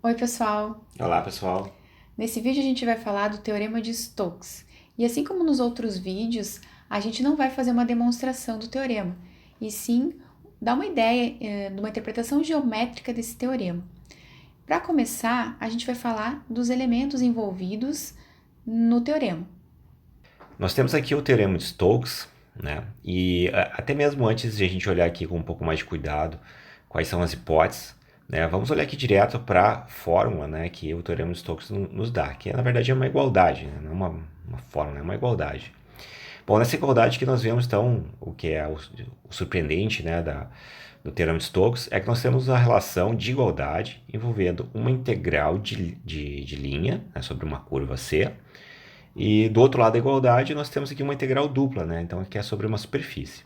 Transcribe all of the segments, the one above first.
Oi, pessoal! Olá, pessoal. Nesse vídeo a gente vai falar do Teorema de Stokes. E assim como nos outros vídeos, a gente não vai fazer uma demonstração do teorema, e sim dar uma ideia de uma interpretação geométrica desse teorema. Para começar, a gente vai falar dos elementos envolvidos no teorema. Nós temos aqui o Teorema de Stokes, né? E até mesmo antes de a gente olhar aqui com um pouco mais de cuidado quais são as hipóteses, né? Vamos olhar aqui direto para a fórmula, né? Que o Teorema de Stokes nos dá, que na verdade é uma igualdade, né? Não uma fórmula, é uma igualdade. Bom, nessa igualdade que nós vemos, então, o que é o surpreendente, né? Do Teorema de Stokes é que nós temos a relação de igualdade envolvendo uma integral de linha, né, sobre uma curva C. E do outro lado da igualdade, nós temos aqui uma integral dupla, né? Então, aqui é sobre uma superfície.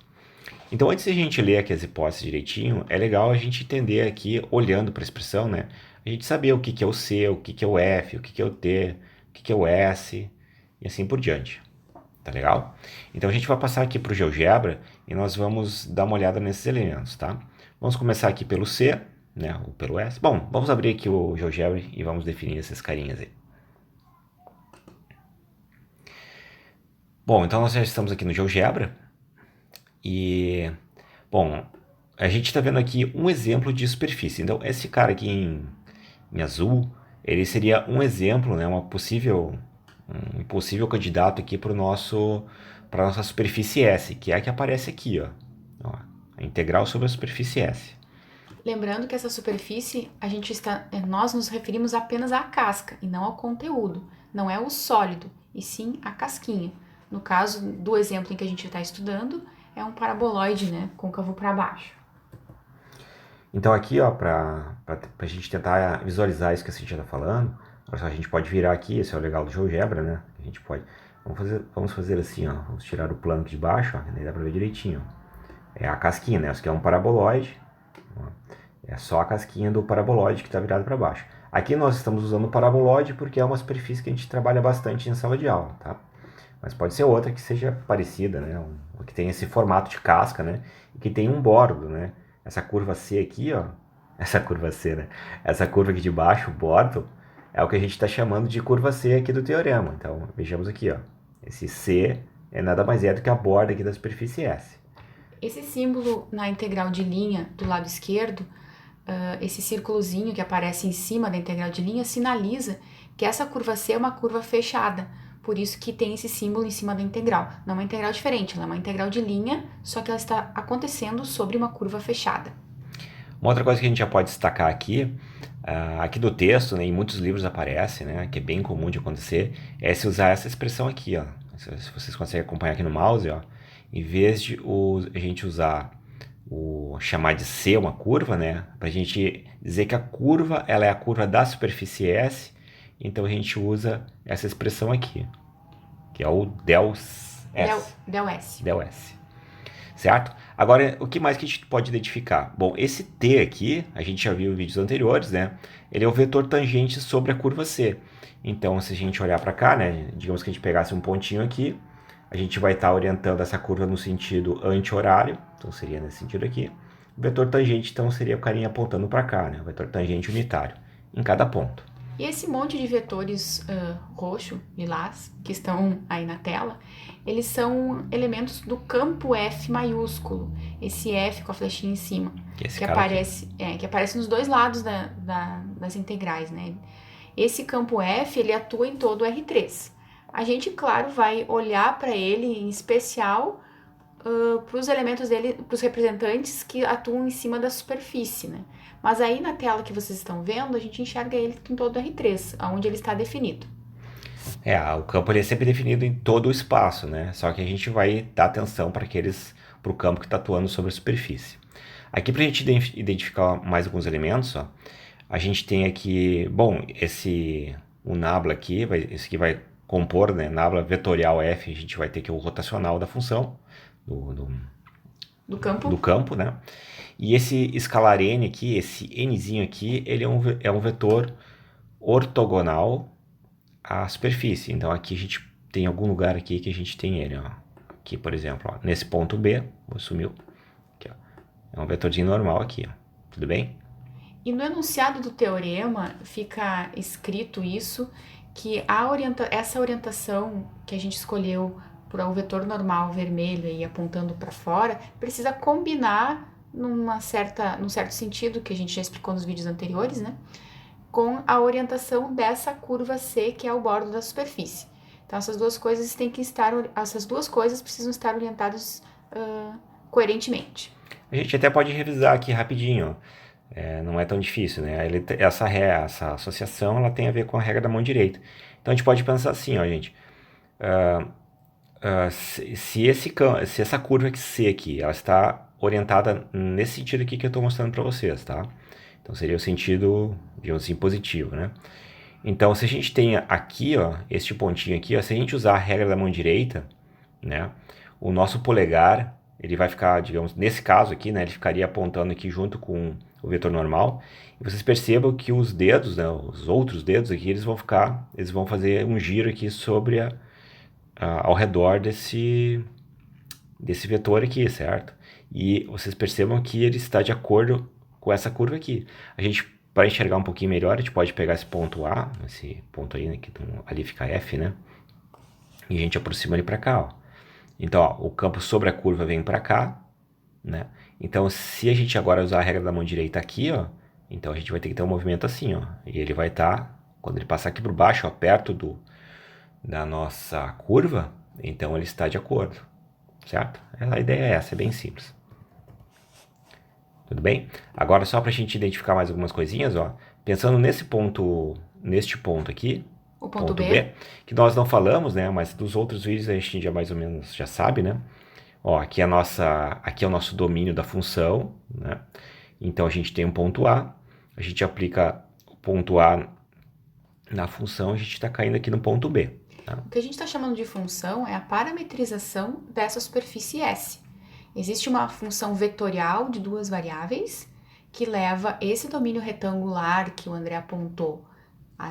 Então, antes de a gente ler aqui as hipóteses direitinho, é legal a gente entender aqui, olhando para a expressão, né? A gente saber o que é o C, o que é o F, o que é o T, o que é o S, e assim por diante. Tá legal? Então, a gente vai passar aqui para o GeoGebra e nós vamos dar uma olhada nesses elementos, tá? Vamos começar aqui pelo C, né? Ou pelo S. Bom, vamos abrir aqui o GeoGebra e vamos definir esses carinhas aí. Bom, então nós já estamos aqui no GeoGebra e, bom, a gente está vendo aqui um exemplo de superfície. Então, esse cara aqui em azul, ele seria um exemplo, né, um possível candidato aqui para nossa superfície S, que é a que aparece aqui, ó, a integral sobre a superfície S. Lembrando que essa superfície, nós nos referimos apenas à casca e não ao conteúdo. Não é o sólido, e sim a casquinha. No caso do exemplo em que a gente está estudando, é um paraboloide, né, côncavo para baixo. Então aqui, ó, para a gente tentar visualizar isso que a gente está falando, a gente pode virar aqui, esse é o legal do GeoGebra, né? A gente pode, vamos fazer assim, ó, vamos tirar o plano aqui de baixo, ó, que daí dá para ver direitinho. Ó. É a casquinha, né? Isso aqui é um paraboloide, ó, é só a casquinha do paraboloide que está virado para baixo. Aqui nós estamos usando o paraboloide porque é uma superfície que a gente trabalha bastante em sala de aula, tá? Mas pode ser outra que seja parecida, né? Que tenha esse formato de casca, né? E que tenha um bordo, né? Essa curva C aqui, ó. Essa curva C, né? Essa curva aqui de baixo, o bordo, é o que a gente está chamando de curva C aqui do teorema. Então, vejamos aqui, ó. Esse C é nada mais é do que a borda aqui da superfície S. Esse símbolo na integral de linha do lado esquerdo, esse círculozinho que aparece em cima da integral de linha, sinaliza que essa curva C é uma curva fechada. Por isso que tem esse símbolo em cima da integral. Não é uma integral diferente, ela é uma integral de linha, só que ela está acontecendo sobre uma curva fechada. Uma outra coisa que a gente já pode destacar aqui, aqui do texto, né, em muitos livros aparece, né, que é bem comum de acontecer, é se usar essa expressão aqui, ó. Se vocês conseguem acompanhar aqui no mouse, ó, em vez de a gente usar o chamar de C uma curva, né, para a gente dizer que a curva ela é a curva da superfície S, então a gente usa essa expressão aqui, que é o del S, Del S. del S. Certo? Agora, o que mais que a gente pode identificar? Bom, esse T aqui, a gente já viu em vídeos anteriores, né? Ele é o vetor tangente sobre a curva C. Então, se a gente olhar para cá, né? Digamos que a gente pegasse um pontinho aqui, a gente vai estar orientando essa curva no sentido anti-horário, então seria nesse sentido aqui. O vetor tangente, então, seria o carinha apontando para cá, né? O vetor tangente unitário, em cada ponto. E esse monte de vetores roxo, lilás, que estão aí na tela, eles são elementos do campo F maiúsculo, esse F com a flechinha em cima, Que é esse cara aqui. que aparece nos dois lados das integrais, né? Esse campo F, ele atua em todo o R3. A gente, claro, vai olhar para ele em especial para os elementos dele, para os representantes que atuam em cima da superfície, né? Mas aí na tela que vocês estão vendo, a gente enxerga ele em todo o R3, onde ele está definido. O campo ele é sempre definido em todo o espaço, né? Só que a gente vai dar atenção para o campo que está atuando sobre a superfície. Aqui para a gente identificar mais alguns elementos, ó, a gente tem aqui, bom, o nabla aqui, esse aqui vai compor, né, nabla vetorial F, a gente vai ter que o rotacional da função do, do, Do campo. do campo, né? E esse escalar n aqui, esse nzinho aqui, ele é um vetor ortogonal à superfície. Então aqui a gente tem algum lugar aqui que a gente tem ele, ó. Aqui, por exemplo, ó, nesse ponto B, sumiu. Aqui, ó. É um vetorzinho normal aqui, ó. Tudo bem? E no enunciado do teorema fica escrito isso, que essa orientação que a gente escolheu para o vetor normal vermelho e apontando para fora, precisa combinar num certo sentido, que a gente já explicou nos vídeos anteriores, né? Com a orientação dessa curva C, que é o bordo da superfície. Então, essas duas coisas precisam estar orientadas coerentemente. A gente até pode revisar aqui rapidinho. Não é tão difícil, né? Essa associação, ela tem a ver com a regra da mão direita. Então a gente pode pensar assim, ó, gente. Se essa curva aqui, C aqui, ela está orientada nesse sentido aqui que eu estou mostrando para vocês, tá? Então seria o sentido, digamos assim, positivo, né? Então se a gente tem aqui, ó, este pontinho aqui, ó, se a gente usar a regra da mão direita, né? O nosso polegar, ele vai ficar, digamos, nesse caso aqui, né? Ele ficaria apontando aqui junto com o vetor normal. E vocês percebam que os dedos, né? Os outros dedos aqui, eles vão fazer um giro aqui sobre ao redor desse vetor aqui, certo? E vocês percebam que ele está de acordo com essa curva aqui. A gente, para enxergar um pouquinho melhor, a gente pode pegar esse ponto A, esse ponto aí, né, que ali fica F, né? E a gente aproxima ele para cá, ó. Então, ó, o campo sobre a curva vem para cá, né? Então, se a gente agora usar a regra da mão direita aqui, ó, então a gente vai ter que ter um movimento assim, ó. E ele vai estar, quando ele passar aqui por baixo, ó, perto da nossa curva, então ele está de acordo, certo? A ideia é essa, é bem simples. Tudo bem? Agora, só para a gente identificar mais algumas coisinhas, ó, pensando neste ponto aqui, o ponto B, que nós não falamos, né, mas dos outros vídeos a gente já mais ou menos já sabe, né? Ó, aqui é o nosso domínio da função, né? Então a gente tem um ponto A, a gente aplica o ponto A na função, a gente está caindo aqui no ponto B. Tá? O que a gente está chamando de função é a parametrização dessa superfície S. Existe uma função vetorial de duas variáveis que leva esse domínio retangular que o André apontou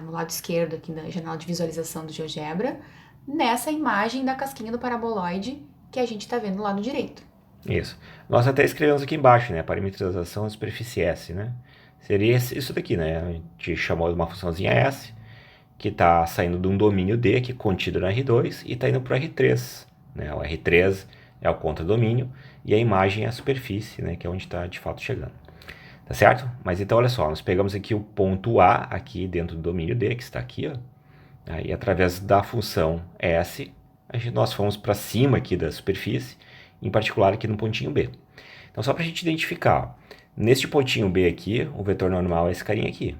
no lado esquerdo aqui da janela de visualização do GeoGebra nessa imagem da casquinha do paraboloide que a gente está vendo do lado direito. Isso. Nós até escrevemos aqui embaixo, né? Parametrização da superfície S, né? Seria isso daqui, né? A gente chamou de uma funçãozinha S, que está saindo de um domínio D, que é contido no R2, e está indo para o R3. Né? O R3 é o contradomínio, e a imagem é a superfície, né? Que é onde está de fato chegando. Tá certo? Mas então, olha só, nós pegamos aqui o ponto A, aqui dentro do domínio D, que está aqui, ó. Aí, através da função S, nós fomos para cima aqui da superfície, em particular aqui no pontinho B. Então, só para a gente identificar, ó, neste pontinho B aqui, o vetor normal é esse carinha aqui,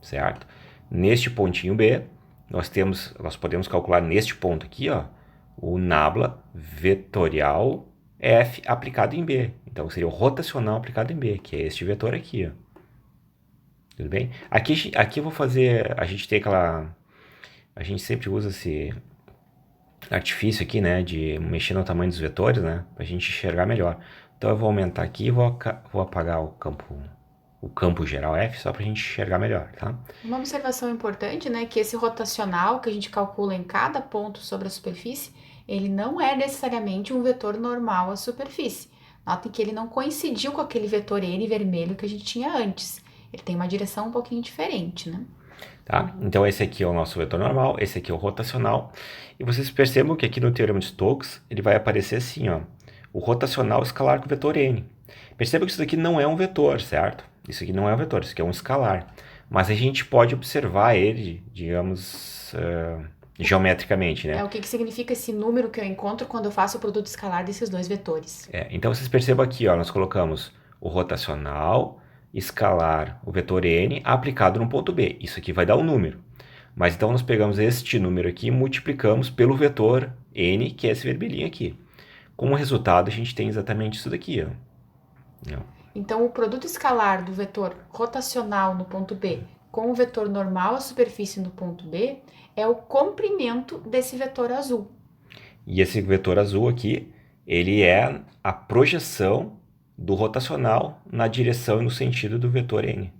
certo? Neste pontinho B, nós podemos calcular neste ponto aqui, ó, o nabla vetorial F aplicado em B. Então, seria o rotacional aplicado em B, que é este vetor aqui, ó. Tudo bem? Aqui eu vou fazer, a gente sempre usa esse artifício aqui, né, de mexer no tamanho dos vetores, né, para a gente enxergar melhor. Então, eu vou aumentar aqui e vou apagar o campo geral F, só para a gente enxergar melhor, tá? Uma observação importante, né, que esse rotacional que a gente calcula em cada ponto sobre a superfície, ele não é necessariamente um vetor normal à superfície. Notem que ele não coincidiu com aquele vetor N vermelho que a gente tinha antes. Ele tem uma direção um pouquinho diferente, né? Tá? Então esse aqui é o nosso vetor normal, esse aqui é o rotacional. E vocês percebam que aqui no teorema de Stokes, ele vai aparecer assim, ó, o rotacional escalar com o vetor N. Perceba que isso daqui não é um vetor, certo? Isso aqui não é um vetor, isso aqui é um escalar. Mas a gente pode observar ele, digamos, geometricamente, né? O que significa esse número que eu encontro quando eu faço o produto escalar desses dois vetores. Então vocês percebam aqui, ó, nós colocamos o rotacional escalar o vetor N aplicado no ponto B. Isso aqui vai dar um número. Mas então nós pegamos este número aqui e multiplicamos pelo vetor N, que é esse vermelhinho aqui. Como resultado, a gente tem exatamente isso daqui, ó. Então, o produto escalar do vetor rotacional no ponto B com o vetor normal à superfície no ponto B é o comprimento desse vetor azul. E esse vetor azul aqui, ele é a projeção do rotacional na direção e no sentido do vetor N.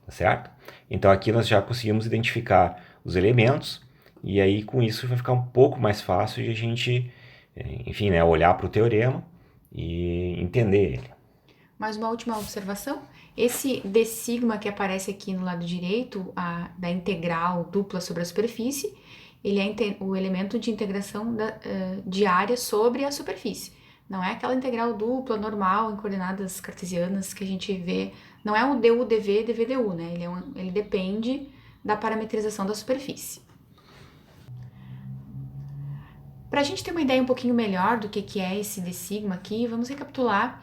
Tá certo? Então aqui nós já conseguimos identificar os elementos e aí com isso vai ficar um pouco mais fácil de a gente, enfim, né, olhar para o teorema e entender ele. Mais uma última observação. Esse d sigma que aparece aqui no lado direito, da integral dupla sobre a superfície, ele é o elemento de integração diária sobre a superfície. Não é aquela integral dupla normal em coordenadas cartesianas que a gente vê. Não é o du, dv, dv, du, né? Ele depende da parametrização da superfície. Para a gente ter uma ideia um pouquinho melhor do que é esse d sigma aqui, vamos recapitular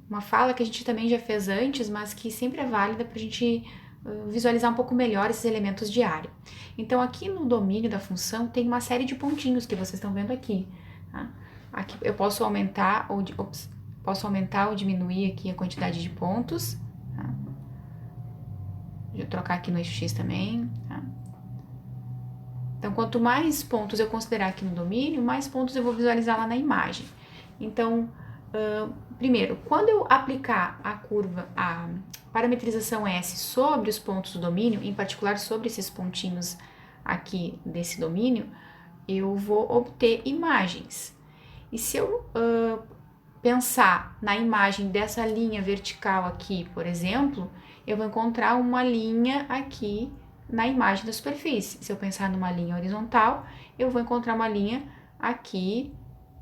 uma fala que a gente também já fez antes, mas que sempre é válida para a gente visualizar um pouco melhor esses elementos de área. Então, aqui no domínio da função tem uma série de pontinhos que vocês estão vendo aqui. Tá? Aqui eu posso aumentar ou diminuir aqui a quantidade de pontos. Tá? Deixa eu trocar aqui no eixo X também. Tá? Então, quanto mais pontos eu considerar aqui no domínio, mais pontos eu vou visualizar lá na imagem. Então, primeiro, quando eu aplicar a parametrização S sobre os pontos do domínio, em particular sobre esses pontinhos aqui desse domínio, eu vou obter imagens. E se eu pensar na imagem dessa linha vertical aqui, por exemplo, eu vou encontrar uma linha aqui na imagem da superfície. Se eu pensar numa linha horizontal, eu vou encontrar uma linha aqui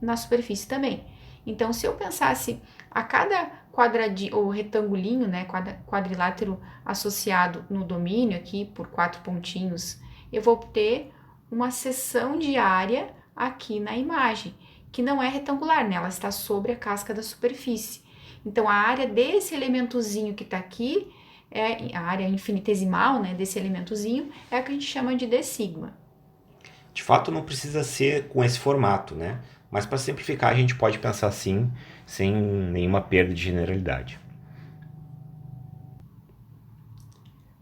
na superfície também. Então, se eu pensasse a cada quadradinho ou retangulinho, né, quadrilátero associado no domínio aqui por 4 pontinhos, eu vou obter uma seção de área aqui na imagem, que não é retangular, né? Ela está sobre a casca da superfície. Então, a área desse elementozinho que está aqui, a área infinitesimal, né, desse elementozinho, é a que a gente chama de d sigma. De fato, não precisa ser com esse formato, né? Mas para simplificar, a gente pode pensar assim, sem nenhuma perda de generalidade.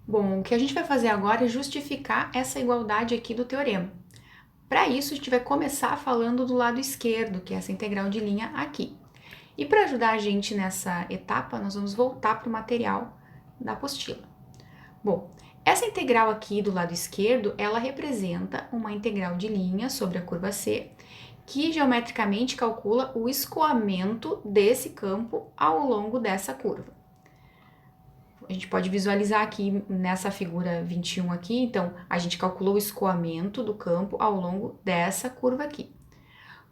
Bom, o que a gente vai fazer agora é justificar essa igualdade aqui do teorema. Para isso, a gente vai começar falando do lado esquerdo, que é essa integral de linha aqui. E para ajudar a gente nessa etapa, nós vamos voltar para o material da apostila. Bom, essa integral aqui do lado esquerdo, ela representa uma integral de linha sobre a curva C, que geometricamente calcula o escoamento desse campo ao longo dessa curva. A gente pode visualizar aqui nessa figura 21 aqui, então a gente calculou o escoamento do campo ao longo dessa curva aqui.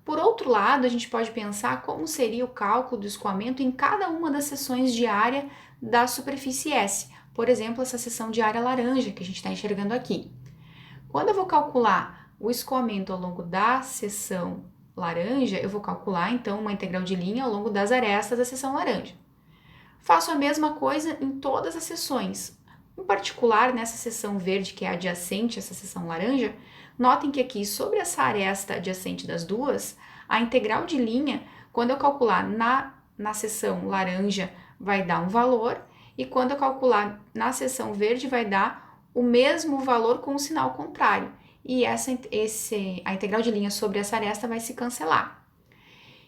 Por outro lado, a gente pode pensar como seria o cálculo do escoamento em cada uma das seções de área da superfície S. Por exemplo, essa seção de área laranja que a gente está enxergando aqui. Quando eu vou calcular o escoamento ao longo da seção laranja, eu vou calcular então uma integral de linha ao longo das arestas da seção laranja. Faço a mesma coisa em todas as seções. Em particular, nessa seção verde, que é adjacente a essa seção laranja, notem que aqui, sobre essa aresta adjacente das duas, a integral de linha, quando eu calcular na seção laranja, vai dar um valor, e quando eu calcular na seção verde, vai dar o mesmo valor com o sinal contrário. E a integral de linha sobre essa aresta vai se cancelar.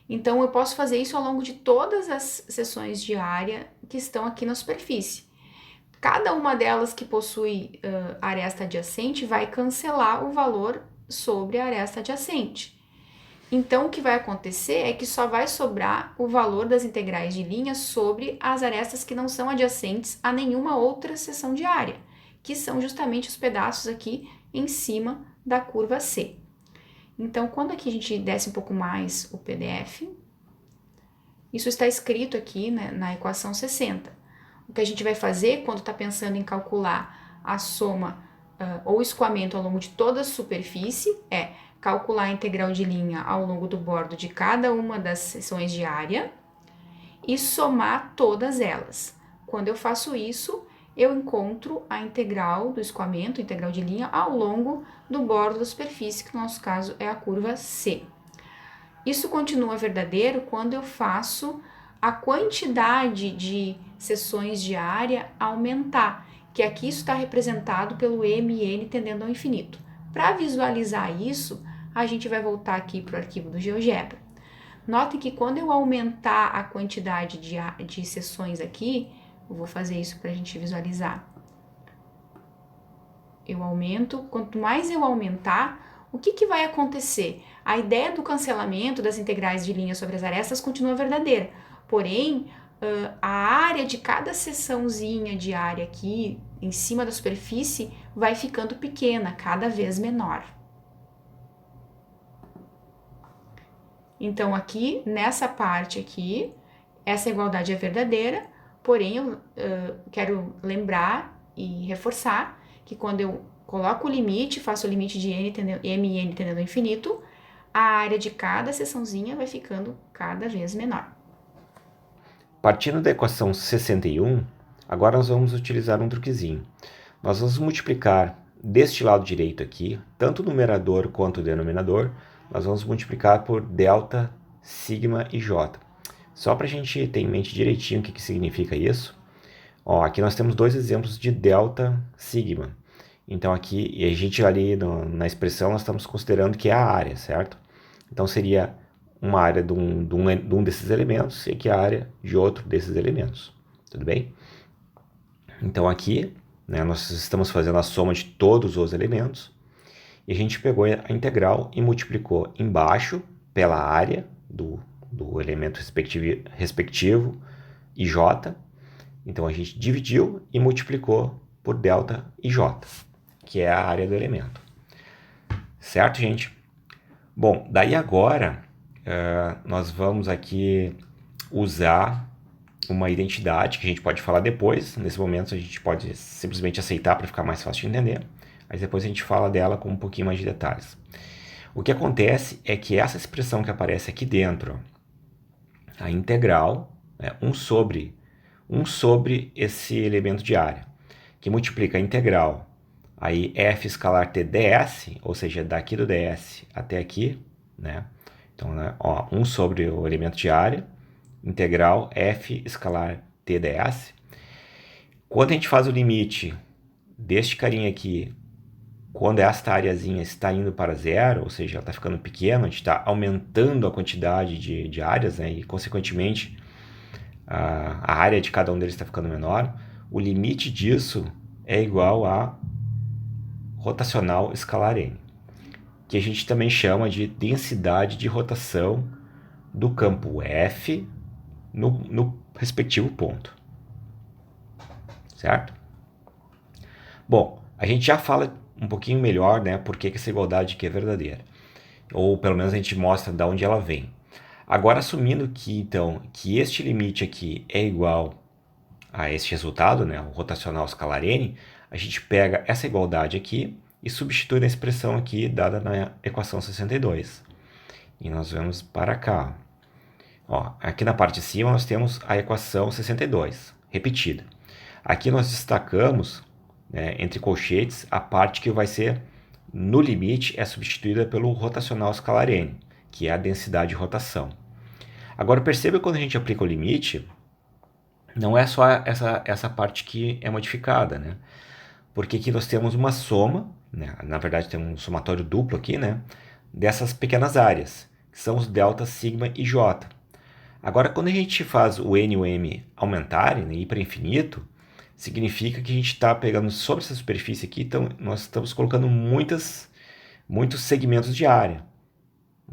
Então, eu posso fazer isso ao longo de todas as seções de área que estão aqui na superfície. Cada uma delas que possui aresta adjacente vai cancelar o valor sobre a aresta adjacente. Então, o que vai acontecer é que só vai sobrar o valor das integrais de linha sobre as arestas que não são adjacentes a nenhuma outra seção de área, que são justamente os pedaços aqui em cima da curva C. Então, quando aqui a gente desce um pouco mais o PDF, isso está escrito aqui, né, na equação 60. O que a gente vai fazer quando está pensando em calcular a soma ou escoamento ao longo de toda a superfície é calcular a integral de linha ao longo do bordo de cada uma das seções de área e somar todas elas. Quando eu faço isso, eu encontro a integral do escoamento, integral de linha, ao longo do bordo da superfície, que no nosso caso é a curva C. Isso continua verdadeiro quando eu faço a quantidade de seções de área aumentar, que aqui isso está representado pelo mn tendendo ao infinito. Para visualizar isso, a gente vai voltar aqui para o arquivo do GeoGebra. Notem que quando eu aumentar a quantidade de seções aqui, eu vou fazer isso para a gente visualizar. Eu aumento, quanto mais eu aumentar, o que vai acontecer? A ideia do cancelamento das integrais de linha sobre as arestas continua verdadeira, porém, a área de cada seçãozinha de área aqui, em cima da superfície, vai ficando pequena, cada vez menor. Então, aqui, nessa parte aqui, essa igualdade é verdadeira, porém, eu quero lembrar e reforçar que quando eu coloco o limite, faço o limite de m e n tendendo ao infinito, a área de cada seçãozinha vai ficando cada vez menor. Partindo da equação 61, agora nós vamos utilizar um truquezinho. Nós vamos multiplicar deste lado direito aqui, tanto o numerador quanto o denominador, nós vamos multiplicar por delta, sigma e j. Só para a gente ter em mente direitinho o que significa isso, ó, aqui nós temos dois exemplos de delta, sigma. Então aqui, e a gente ali na expressão, nós estamos considerando que é a área, certo? Então seria uma área de um desses elementos e aqui a área de outro desses elementos. Tudo bem? Então aqui, né, nós estamos fazendo a soma de todos os elementos e a gente pegou a integral e multiplicou embaixo pela área do elemento respectivo ij. Então a gente dividiu e multiplicou por delta ij, que é a área do elemento. Certo, gente? Bom, daí agora nós vamos aqui usar uma identidade que a gente pode falar depois. Nesse momento a gente pode simplesmente aceitar para ficar mais fácil de entender. Mas depois a gente fala dela com um pouquinho mais de detalhes. O que acontece é que essa expressão que aparece aqui dentro, a integral, 1 sobre esse elemento de área, que multiplica a integral, aí f escalar t ds, ou seja, daqui do ds até aqui, né? Então, né, ó, 1 sobre o elemento de área, integral f escalar t ds. Quando a gente faz o limite deste carinha aqui, quando esta areazinha está indo para zero, ou seja, ela está ficando pequena, a gente está aumentando a quantidade de áreas, né, e, consequentemente, a área de cada um deles está ficando menor, o limite disso é igual a rotacional escalar n, que a gente também chama de densidade de rotação do campo F no respectivo ponto. Certo? Bom, a gente já fala um pouquinho melhor, né, por que essa igualdade aqui é verdadeira. Ou pelo menos a gente mostra de onde ela vem. Agora, assumindo que, então, que este limite aqui é igual a este resultado, né, o rotacional escalar n, a gente pega essa igualdade aqui e substitui na expressão aqui dada na equação 62. E nós vamos para cá. Ó, aqui na parte de cima nós temos a equação 62, repetida. Aqui nós destacamos, né, entre colchetes, a parte que vai ser, no limite, é substituída pelo rotacional escalar n, que é a densidade de rotação. Agora perceba que quando a gente aplica o limite, não é só essa parte que é modificada, né? Porque aqui nós temos uma soma, né? Na verdade tem um somatório duplo aqui, né? Dessas pequenas áreas, que são os delta, sigma e j. Agora, quando a gente faz o n e o m aumentarem, né, ir para infinito, significa que a gente está pegando sobre essa superfície aqui, então nós estamos colocando muitos segmentos de área,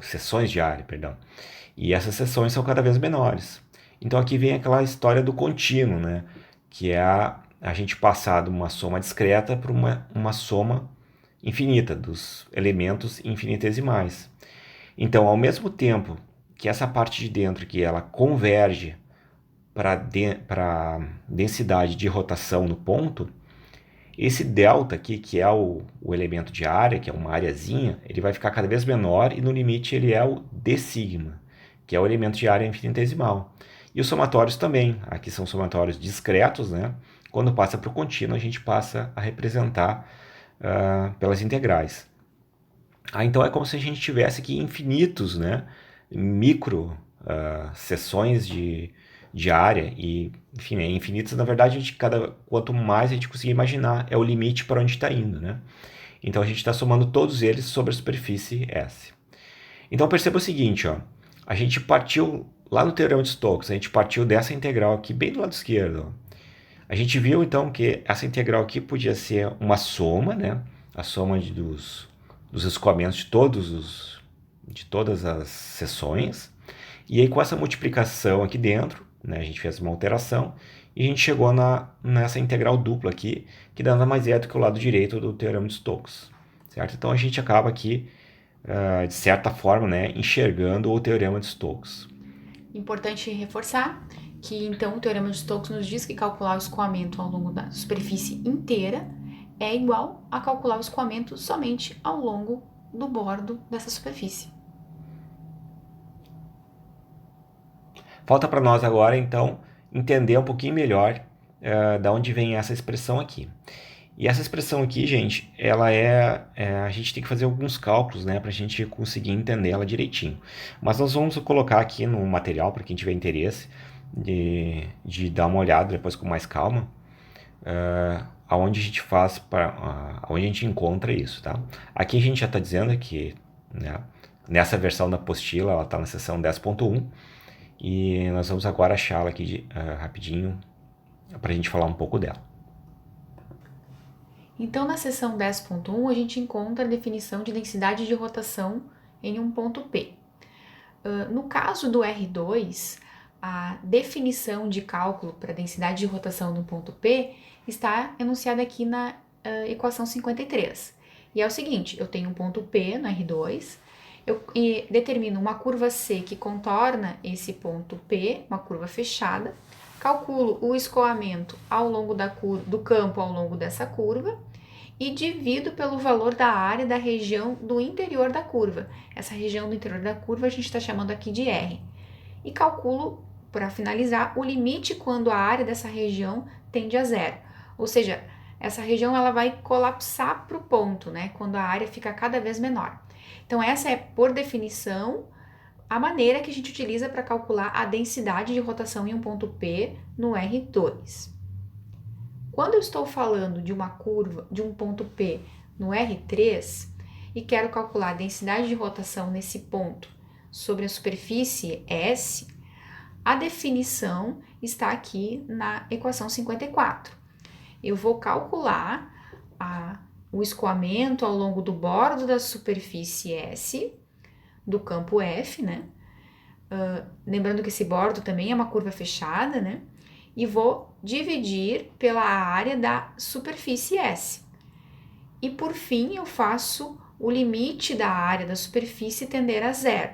seções de área, perdão. E essas seções são cada vez menores. Então aqui vem aquela história do contínuo, né? Que é a gente passar de uma soma discreta para uma soma infinita, dos elementos infinitesimais. Então, ao mesmo tempo que essa parte de dentro aqui, ela converge para a densidade de rotação no ponto, esse delta aqui, que é o elemento de área, que é uma areazinha, ele vai ficar cada vez menor e no limite ele é o d sigma, que é o elemento de área infinitesimal. E os somatórios também, aqui são somatórios discretos, né? Quando passa para o contínuo, a gente passa a representar pelas integrais. Então é como se a gente tivesse aqui infinitos, né, micro seções de área e, enfim, infinitas. Na verdade, quanto mais a gente conseguir imaginar, é o limite para onde está indo, né? Então a gente está somando todos eles sobre a superfície S. Então perceba o seguinte, ó, a gente partiu lá no Teorema de Stokes, a gente partiu dessa integral aqui bem do lado esquerdo. Ó. A gente viu então que essa integral aqui podia ser uma soma, né? A soma dos escoamentos de todas as seções. E aí com essa multiplicação aqui dentro, né? A gente fez uma alteração e a gente chegou nessa integral dupla aqui, que nada mais é do que o lado direito do Teorema de Stokes, certo? Então a gente acaba aqui, de certa forma, né, enxergando o Teorema de Stokes. Importante reforçar que então o Teorema de Stokes nos diz que calcular o escoamento ao longo da superfície inteira é igual a calcular o escoamento somente ao longo do bordo dessa superfície. Falta para nós agora, então, entender um pouquinho melhor da onde vem essa expressão aqui. E essa expressão aqui, gente, ela a gente tem que fazer alguns cálculos, né, para a gente conseguir entender ela direitinho. Mas nós vamos colocar aqui no material, para quem tiver interesse, de dar uma olhada depois com mais calma, aonde a gente faz, aonde a gente encontra isso, tá? Aqui a gente já está dizendo que, né, nessa versão da apostila, ela está na seção 10.1, e nós vamos agora achá-la aqui rapidinho para a gente falar um pouco dela. Então, na seção 10.1, a gente encontra a definição de densidade de rotação em um ponto P. No caso do R2, a definição de cálculo para a densidade de rotação no ponto P está enunciada aqui na equação 53. E é o seguinte, eu tenho um ponto P no R2, e determino uma curva C que contorna esse ponto P, uma curva fechada, calculo o escoamento ao longo do campo ao longo dessa curva e divido pelo valor da área da região do interior da curva. Essa região do interior da curva a gente está chamando aqui de R. E calculo, para finalizar, o limite quando a área dessa região tende a zero. Ou seja, essa região ela vai colapsar para o ponto, né? Quando a área fica cada vez menor. Então, essa é, por definição, a maneira que a gente utiliza para calcular a densidade de rotação em um ponto P no R2. Quando eu estou falando de uma curva, de um ponto P no R3 e quero calcular a densidade de rotação nesse ponto sobre a superfície S, a definição está aqui na equação 54. Eu vou calcular o escoamento ao longo do bordo da superfície S, do campo F, né? Lembrando que esse bordo também é uma curva fechada, né? E vou dividir pela área da superfície S. E por fim, eu faço o limite da área da superfície tender a zero.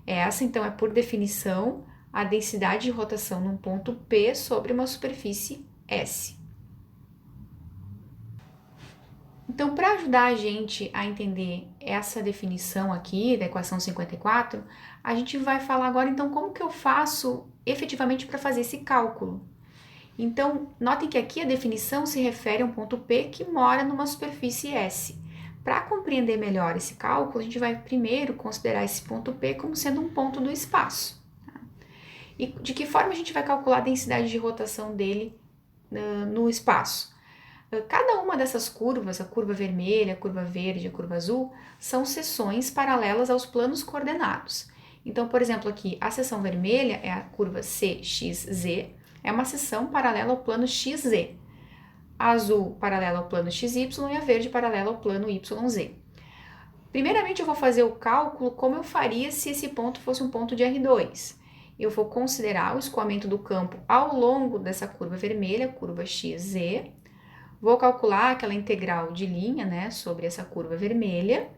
Essa, então, é por definição a densidade de rotação num ponto P sobre uma superfície S. Então, para ajudar a gente a entender essa definição aqui da equação 54, a gente vai falar agora, então, como que eu faço efetivamente para fazer esse cálculo. Então, notem que aqui a definição se refere a um ponto P que mora numa superfície S. Para compreender melhor esse cálculo, a gente vai primeiro considerar esse ponto P como sendo um ponto do espaço. Tá? E de que forma a gente vai calcular a densidade de rotação dele no espaço? Cada uma dessas curvas, a curva vermelha, a curva verde, a curva azul, são seções paralelas aos planos coordenados. Então, por exemplo, aqui a seção vermelha é a curva CXZ, é uma seção paralela ao plano XZ. A azul paralela ao plano XY e a verde paralela ao plano YZ. Primeiramente, eu vou fazer o cálculo como eu faria se esse ponto fosse um ponto de R2. Eu vou considerar o escoamento do campo ao longo dessa curva vermelha, curva XZ. Vou calcular aquela integral de linha, né, sobre essa curva vermelha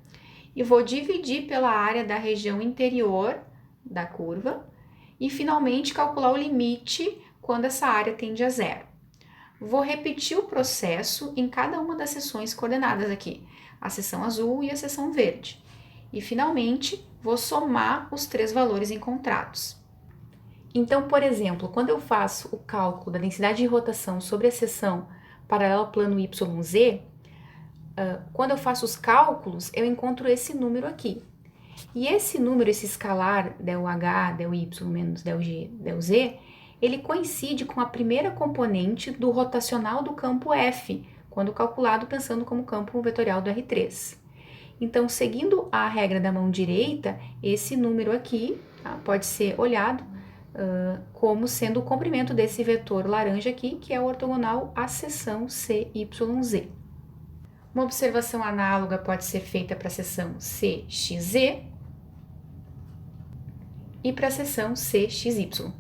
e vou dividir pela área da região interior da curva e, finalmente, calcular o limite quando essa área tende a zero. Vou repetir o processo em cada uma das seções coordenadas aqui, a seção azul e a seção verde. E, finalmente, vou somar os três valores encontrados. Então, por exemplo, quando eu faço o cálculo da densidade de rotação sobre a seção paralela ao plano YZ, quando eu faço os cálculos, eu encontro esse número aqui. E esse número, esse escalar, ΔH, ΔY menos ΔG, ΔZ, ele coincide com a primeira componente do rotacional do campo F, quando calculado pensando como campo vetorial do R3. Então, seguindo a regra da mão direita, esse número aqui, tá, pode ser olhado como sendo o comprimento desse vetor laranja aqui, que é o ortogonal à seção CYZ. Uma observação análoga pode ser feita para a seção CXZ e para a seção CXY.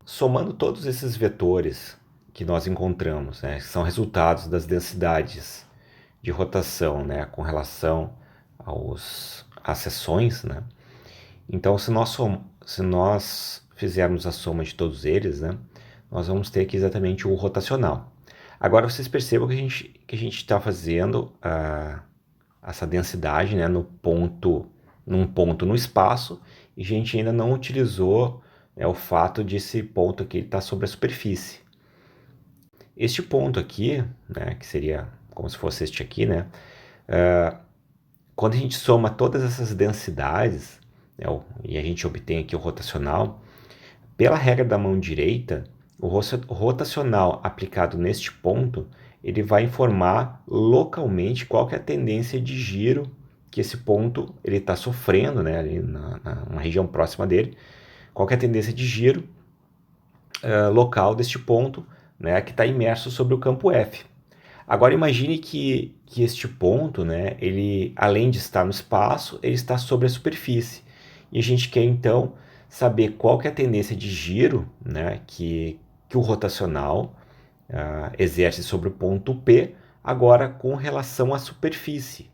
somando todos esses vetores que nós encontramos, né, que são resultados das densidades de rotação, né, com relação às seções, né, então se nós fizermos a soma de todos eles, né, nós vamos ter aqui exatamente o rotacional. Agora vocês percebam que a gente está fazendo essa densidade, né, num ponto no espaço, e a gente ainda não utilizou, né, o fato de esse ponto aqui estar sobre a superfície. Este ponto aqui, né, que seria como se fosse este aqui, né, quando a gente soma todas essas densidades, né, e a gente obtém aqui o rotacional, pela regra da mão direita, o rotacional aplicado neste ponto, ele vai informar localmente qual que é a tendência de giro que esse ponto ele está sofrendo, né, ali na região próxima dele, qual que é a tendência de giro local deste ponto, né, que está imerso sobre o campo F. Agora imagine que este ponto, né, ele, além de estar no espaço, ele está sobre a superfície. E a gente quer então saber qual que é a tendência de giro, né, que o rotacional exerce sobre o ponto P, agora com relação à superfície.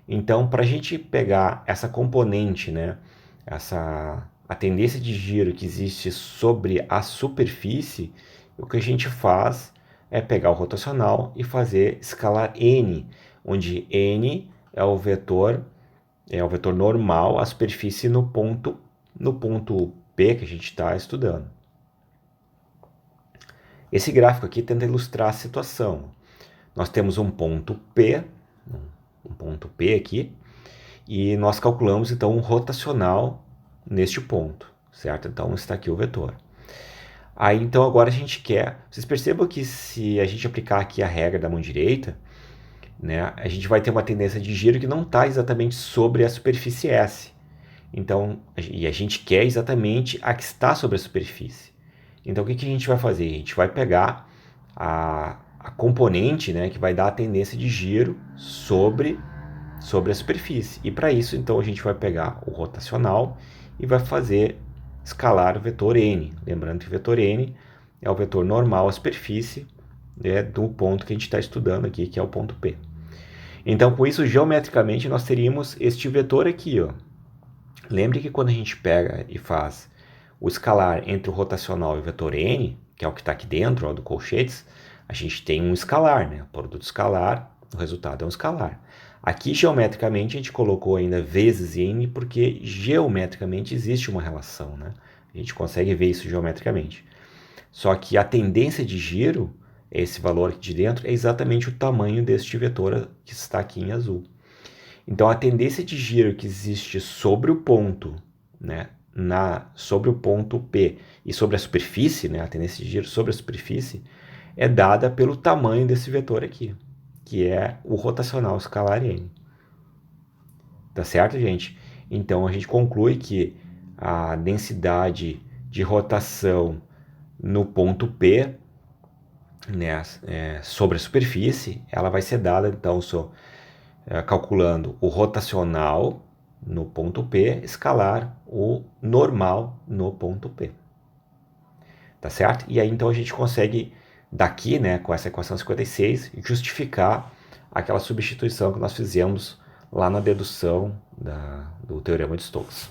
Então, para a gente pegar essa componente, né, a tendência de giro que existe sobre a superfície, o que a gente faz é pegar o rotacional e fazer escalar n, onde n é o vetor normal à superfície no ponto P que a gente está estudando. Esse gráfico aqui tenta ilustrar a situação. Nós temos um ponto P aqui, e nós calculamos então um rotacional neste ponto, certo? Então está aqui o vetor. Aí então agora a gente quer, vocês percebam que se a gente aplicar aqui a regra da mão direita, né, a gente vai ter uma tendência de giro que não está exatamente sobre a superfície S. Então, e a gente quer exatamente a que está sobre a superfície. Então o que a gente vai fazer? A gente vai pegar a componente, né, que vai dar a tendência de giro sobre a superfície. E para isso, então, a gente vai pegar o rotacional e vai fazer escalar o vetor n. Lembrando que o vetor n é o vetor normal à superfície, né, do ponto que a gente está estudando aqui, que é o ponto P. Então, com isso, geometricamente, nós teríamos este vetor aqui, ó. Lembre que quando a gente pega e faz o escalar entre o rotacional e o vetor n, que é o que está aqui dentro, ó, do colchetes, a gente tem um escalar, né? O produto escalar, o resultado é um escalar. Aqui, geometricamente, a gente colocou ainda vezes n, porque geometricamente existe uma relação, né? A gente consegue ver isso geometricamente. Só que a tendência de giro, esse valor aqui de dentro, é exatamente o tamanho deste vetor que está aqui em azul. Então, a tendência de giro que existe sobre o ponto, né, sobre o ponto P e sobre a superfície, né, a tendência de giro sobre a superfície, é dada pelo tamanho desse vetor aqui, que é o rotacional escalar n. Tá certo, gente? Então, a gente conclui que a densidade de rotação no ponto P, né, sobre a superfície, ela vai ser dada, então, calculando o rotacional no ponto P, escalar o normal no ponto P. Tá certo? E aí, então, a gente consegue, daqui, né, com essa equação 56, justificar aquela substituição que nós fizemos lá na dedução do Teorema de Stokes.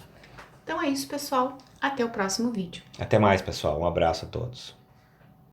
Então é isso, pessoal. Até o próximo vídeo. Até mais, pessoal. Um abraço a todos.